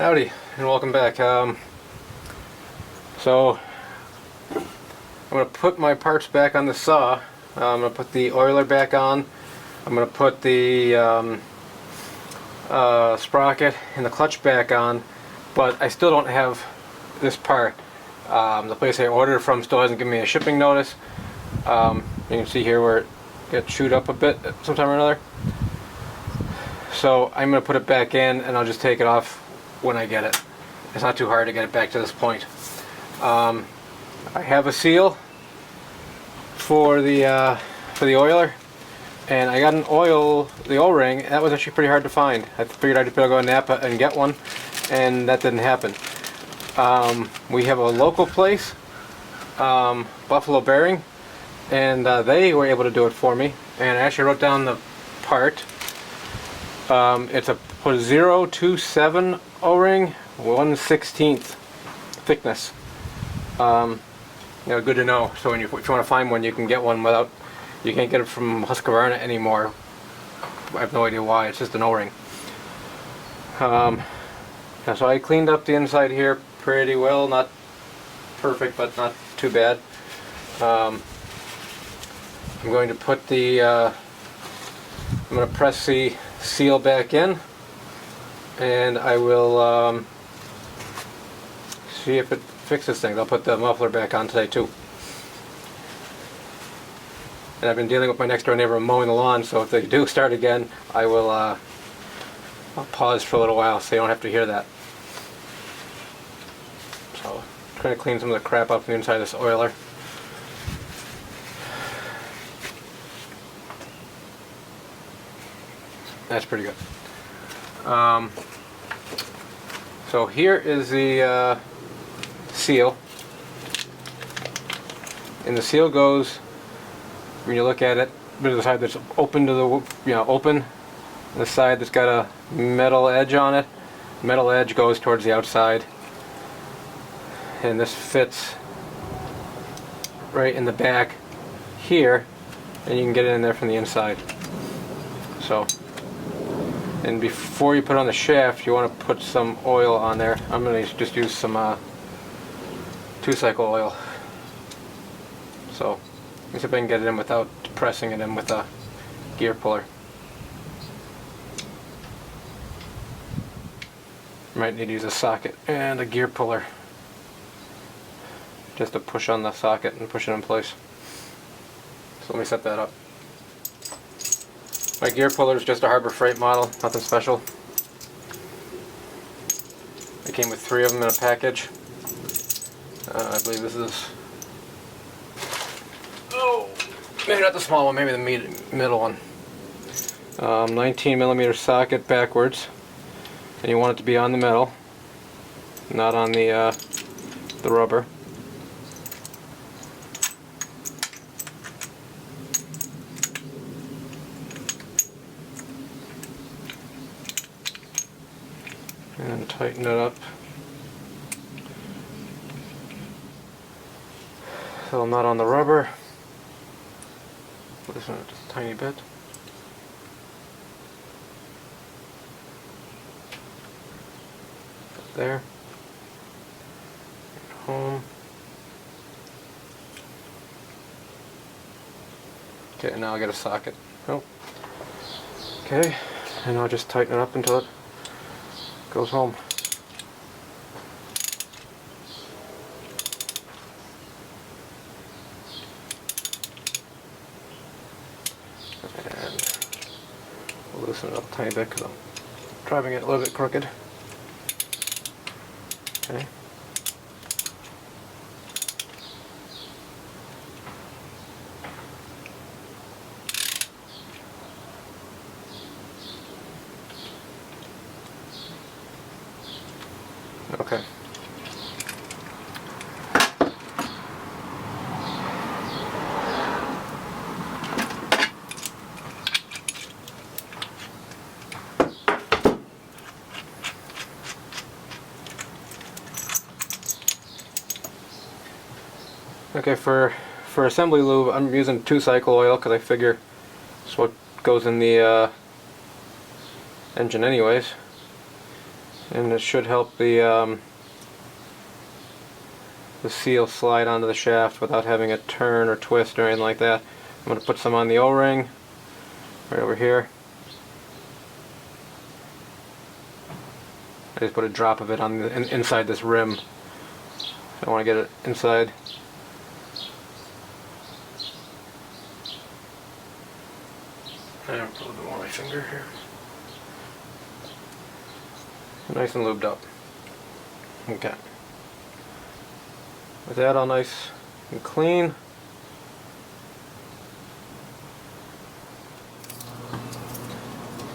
Howdy, and welcome back. So, I'm going to put my parts back on the saw. I'm going to put the oiler back on. I'm going to put the sprocket and the clutch back on, but I still don't have this part. The place I ordered it from still hasn't given me a shipping notice. You can see here where it gets chewed up a bit sometime or another. So I'm going to put it back in and I'll just take it off when I get it. It's not too hard to get it back to this point. I have a seal for the oiler, and I got the O-ring. That was actually pretty hard to find. I figured I'd better go to Napa and get one, and that didn't happen. We have a local place, Buffalo Bearing, and they were able to do it for me. And I actually wrote down the part. It's a 0.027 O-ring, 1/16 thickness. Good to know. So if you want to find one, you can get one without. You can't get it from Husqvarna anymore. I have no idea why. It's just an O-ring. So I cleaned up the inside here pretty well. Not perfect, but not too bad. I'm going to put the. I'm going to press the seal back in, and I will see if it fixes things. I'll put the muffler back on today too. And I've been dealing with my next door neighbor mowing the lawn, so if they do start again, I will I'll pause for a little while so you don't have to hear that. So I'm trying to clean some of the crap up from the inside of this oiler. That's pretty good. So here is the seal, and the seal goes, when you look at it, to the side that's open to the open, the side that's got a metal edge on it. The metal edge goes towards the outside, and this fits right in the back here, and you can get it in there from the inside. So. And before you put on the shaft, you want to put some oil on there. I'm going to just use some 2-cycle oil. So, let me see if I can get it in without pressing it in with a gear puller. Might need to use a socket and a gear puller just to push on the socket and push it in place. So let me set that up. My gear puller is just a Harbor Freight model, nothing special. It came with 3 of them in a package. I believe this is, maybe not the small one, maybe the middle one. 19mm socket backwards, and you want it to be on the metal, not on the rubber. And tighten it up so I'm not on the rubber. Put this one just a tiny bit. Put there. Home. Okay, now I'll get a socket. Oh. Okay, and I'll just tighten it up until it goes home. And we'll loosen it up a tiny bit because I'm driving it a little bit crooked. Okay. Okay. Okay, for assembly lube, I'm using 2-cycle oil because I figure it's what goes in the engine anyways. and it should help the seal slide onto the shaft without having it turn or twist or anything like that. I'm going to put some on the O-ring right over here. I just put a drop of it on the inside this rim. I want to get it inside. And put a little bit more on my finger here. Nice and lubed up. Okay. With that all nice and clean,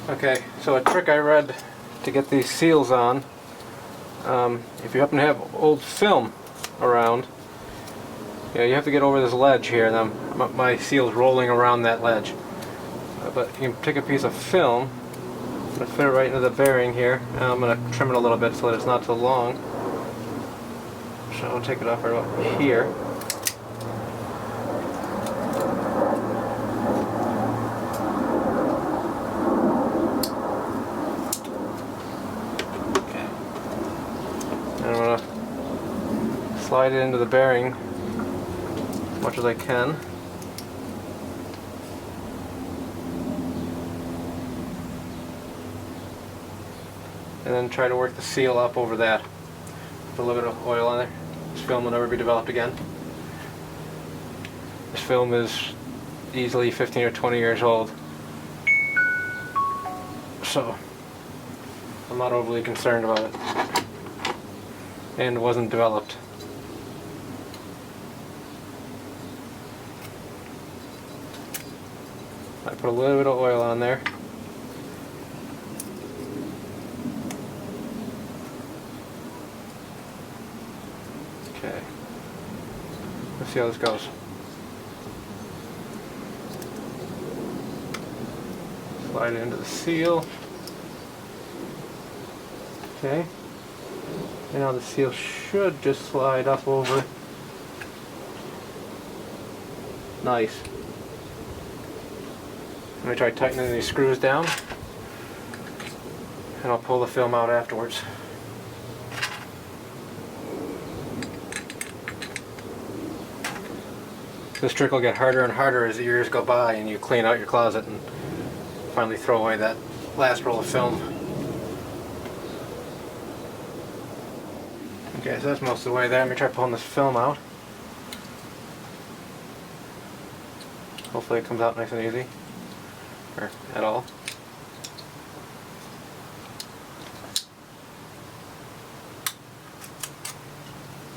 okay, so a trick I read to get these seals on, if you happen to have old film around, you have to get over this ledge here, and my seal's rolling around that ledge. But you can take a piece of film, I'm going to fit it right into the bearing here, and I'm going to trim it a little bit so that it's not too long. So I'll take it off right about here. Okay. And I'm going to slide it into the bearing as much as I can. And then try to work the seal up over that. Put a little bit of oil on there. This film will never be developed again. This film is easily 15 or 20 years old. So, I'm not overly concerned about it. And it wasn't developed. I put a little bit of oil on there. Okay. Let's see how this goes. Slide it into the seal. Okay. And now the seal should just slide up over. Nice. Let me try tightening these screws down, and I'll pull the film out afterwards. This trick will get harder and harder as the years go by and you clean out your closet and finally throw away that last roll of film. Okay, so that's most of the way there. Let me try pulling this film out. Hopefully it comes out nice and easy. Or at all.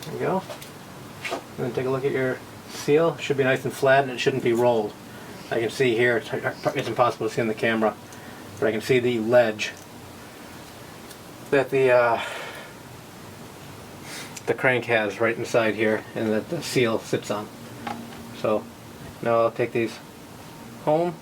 There you go. And then take a look at your seal. It should be nice and flat and it shouldn't be rolled. I can see here, it's impossible to see in the camera, but I can see the ledge that the crank has right inside here and that the seal sits on. So now I'll take these home.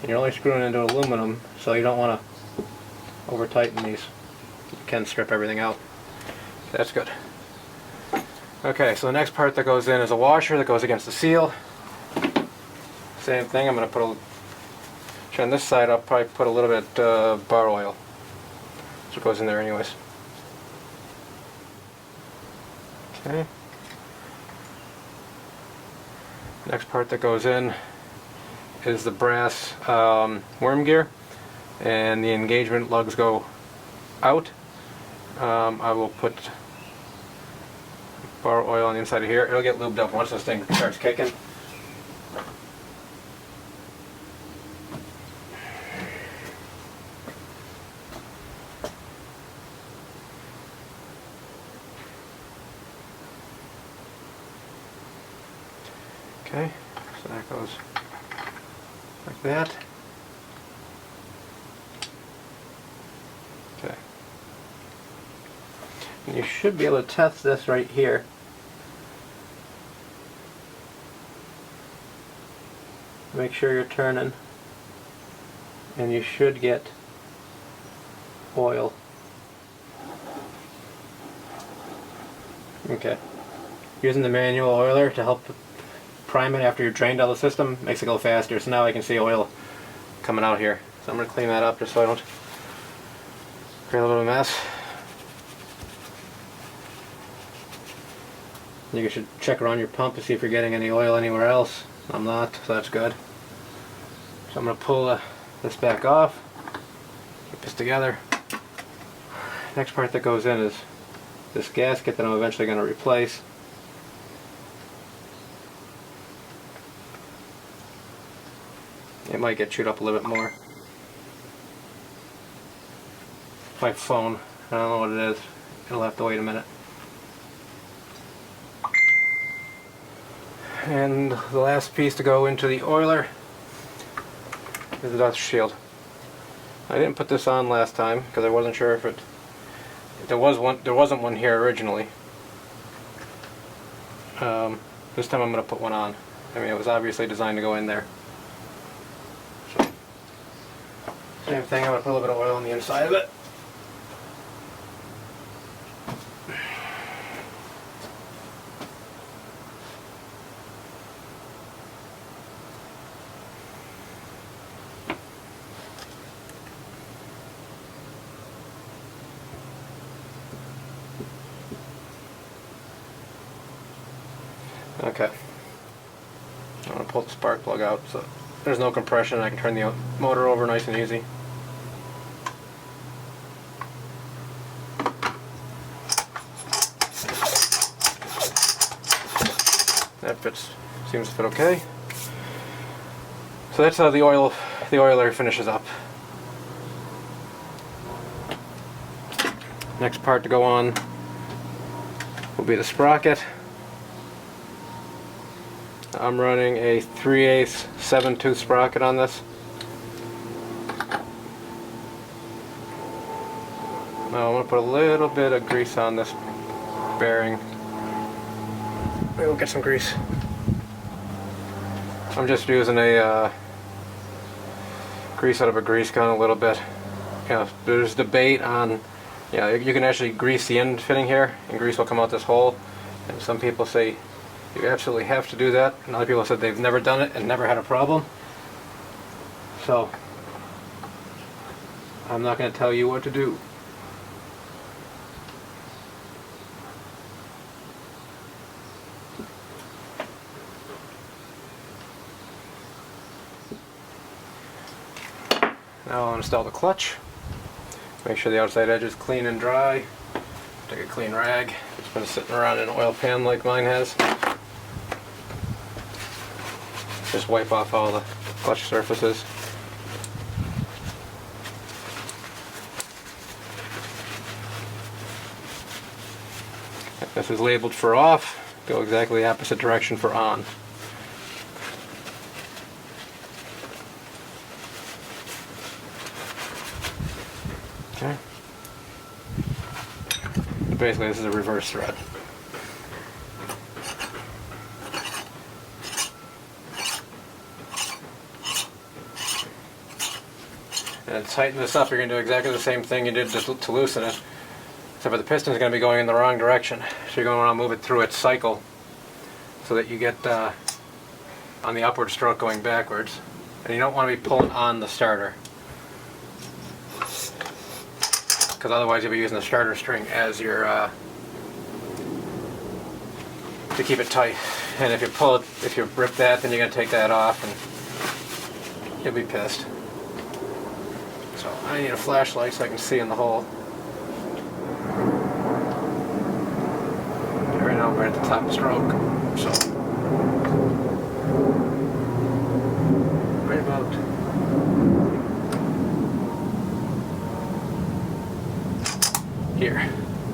And you're only screwing into aluminum, so you don't want to over tighten these. You can strip everything out. That's good. Okay, so the next part that goes in is a washer that goes against the seal. Same thing, I'm going to put a, on this side I'll probably put a little bit bar oil. So it goes in there anyways. Okay. Next part that goes in is the brass worm gear, and the engagement lugs go out. I will put bar oil on the inside of here. It'll get lubed up once this thing starts kicking. Okay, so that goes like that. Okay. And you should be able to test this right here. Make sure you're turning, and you should get oil Okay. Using the manual oiler to help prime it after you've drained all the system makes it go faster. So now I can see oil coming out here. So I'm going to clean that up just so I don't create a little mess. You should check around your pump to see if you're getting any oil anywhere else. I'm not, so that's good. So I'm going to pull this back off, keep this together. Next part that goes in is this gasket that I'm eventually going to replace. It might get chewed up a little bit more. My phone, I don't know what it is. It'll have to wait a minute. And the last piece to go into the oiler is the dust shield. I didn't put this on last time because I wasn't sure if there wasn't one here originally. This time I'm going to put one on. I mean, it was obviously designed to go in there. So, same thing, I'm going to put a little bit of oil on the inside of it. Okay, I'm going to pull the spark plug out so there's no compression. I can turn the motor over nice and easy. That seems to fit okay. So that's how the oiler finishes up. Next part to go on will be the sprocket. I'm running a 3/8 7-tooth sprocket on this. Now I'm going to put a little bit of grease on this bearing. Maybe we'll get some grease. I'm just using a grease out of a grease gun a little bit. You know, there's debate on, you can actually grease the end fitting here and grease will come out this hole. And some people say you absolutely have to do that. And other people said they've never done it and never had a problem. So I'm not going to tell you what to do. Now I'll install the clutch. Make sure the outside edge is clean and dry. Take a clean rag. It's been sitting around in an oil pan like mine has. Just wipe off all the clutch surfaces. This is labeled for off. Go exactly the opposite direction for on. Okay. Basically, this is a reverse thread. And to tighten this up, you're going to do exactly the same thing you did to loosen it, except for the piston is going to be going in the wrong direction. So you're going to want to move it through its cycle so that you get on the upward stroke going backwards. And you don't want to be pulling on the starter, because otherwise you'll be using the starter string as your to keep it tight. And if you rip that, then you're going to take that off and you'll be pissed. So I need a flashlight so I can see in the hole. Right now I'm right at the top stroke, so right about here.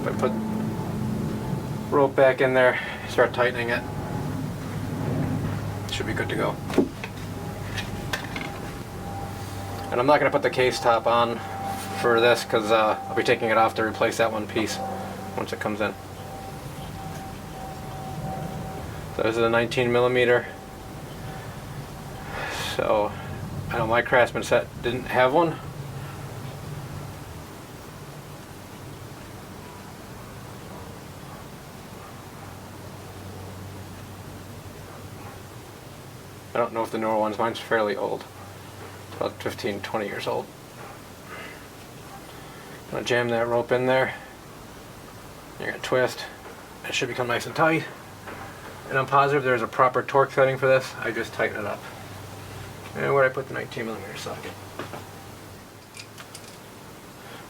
If I put rope back in there, start tightening it, should be good to go. And I'm not going to put the case top on for this because I'll be taking it off to replace that one piece once it comes in. So this is a 19mm. So I know my Craftsman set didn't have one. if the newer ones. Mine's fairly old. It's about 15, 20 years old. Gonna jam that rope in there. You're gonna twist. It should become nice and tight. And I'm positive there's a proper torque setting for this. I just tighten it up. And where I put the 19mm socket.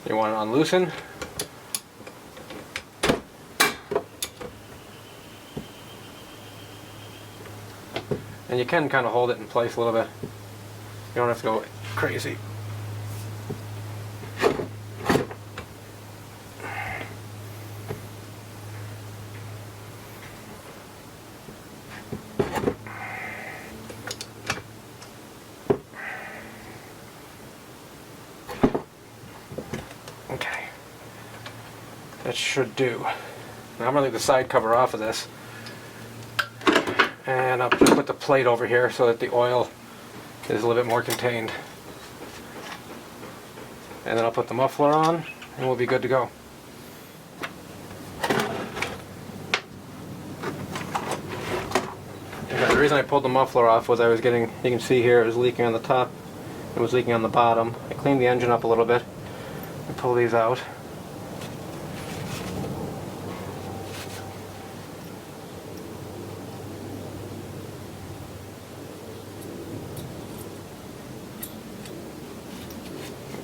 You want to unloosen. And you can kind of hold it in place a little bit. You don't have to go crazy. Okay. That should do. Now I'm going to leave the side cover off of this. And I'll just put the plate over here so that the oil is a little bit more contained. And then I'll put the muffler on and we'll be good to go. Okay, the reason I pulled the muffler off was I was getting, you can see here it was leaking on the top, it was leaking on the bottom. I cleaned the engine up a little bit and pull these out.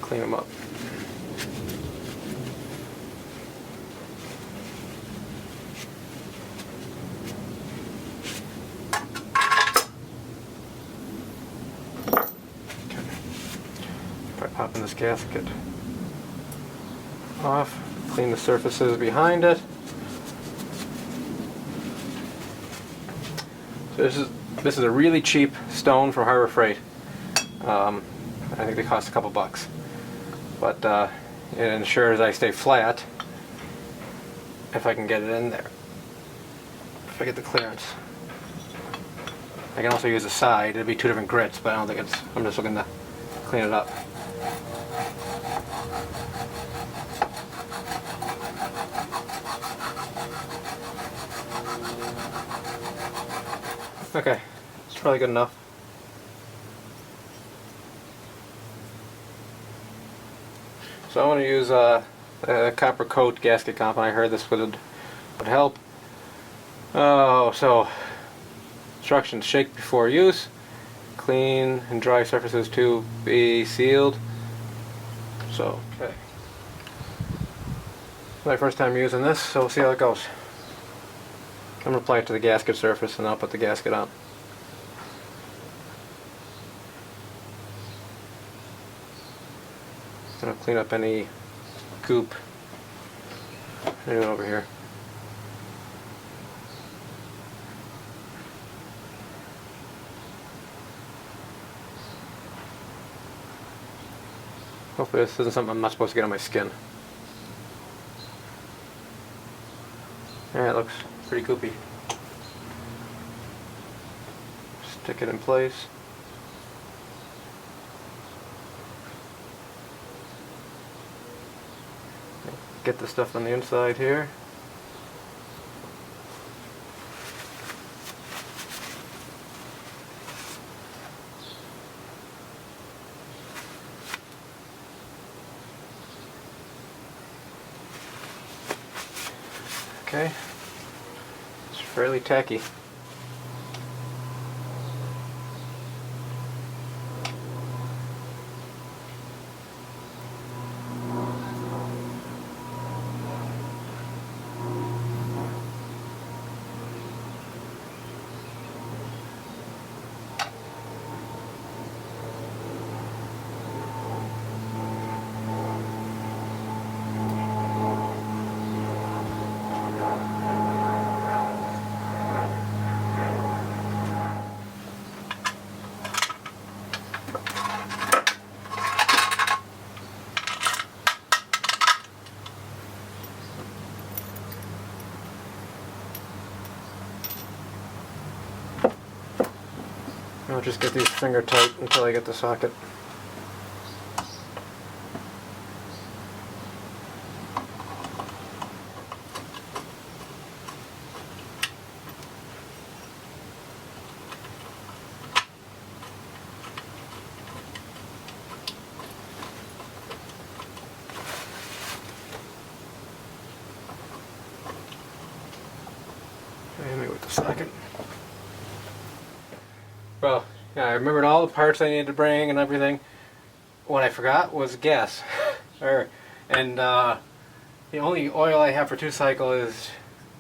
Clean them up. Okay. By popping this gasket off, clean the surfaces behind it. So this is a really cheap stone from Harbor Freight. I think they cost a couple bucks. But it ensures I stay flat if I can get it in there. If I get the clearance. I can also use the side. It'd be two different grits, but I don't think it's, I'm just looking to clean it up. Okay, it's probably good enough. So I want to use a copper coat gasket compound. I heard this would help. Oh, so instructions: shake before use. Clean and dry surfaces to be sealed. So, okay. My first time using this, so we'll see how it goes. I'm going to apply it to the gasket surface and I'll put the gasket on. I'm going to clean up any goop. Anything over here. Hopefully this isn't something I'm not supposed to get on my skin. Yeah, it looks pretty goopy. Stick it in place. Get the stuff on the inside here. Okay, it's fairly tacky. I'll just get these finger tight until I get the socket. second. Well, yeah, I remembered all the parts I needed to bring and everything. What I forgot was gas. And the only oil I have for 2-cycle is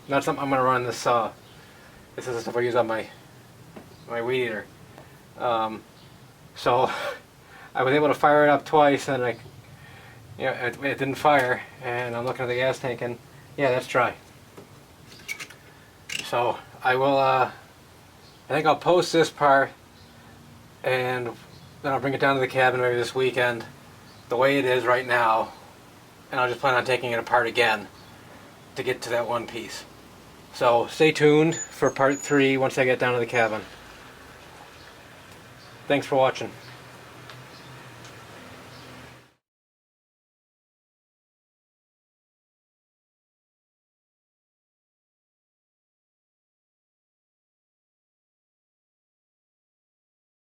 not something I'm going to run this saw. This is the stuff I use on my weed eater. So I was able to fire it up twice, and it didn't fire. And I'm looking at the gas tank, and yeah, that's dry. So I will. I think I'll post this part, and then I'll bring it down to the cabin maybe this weekend, the way it is right now, and I'll just plan on taking it apart again to get to that one piece. So stay tuned for part 3 once I get down to the cabin. Thanks for watching.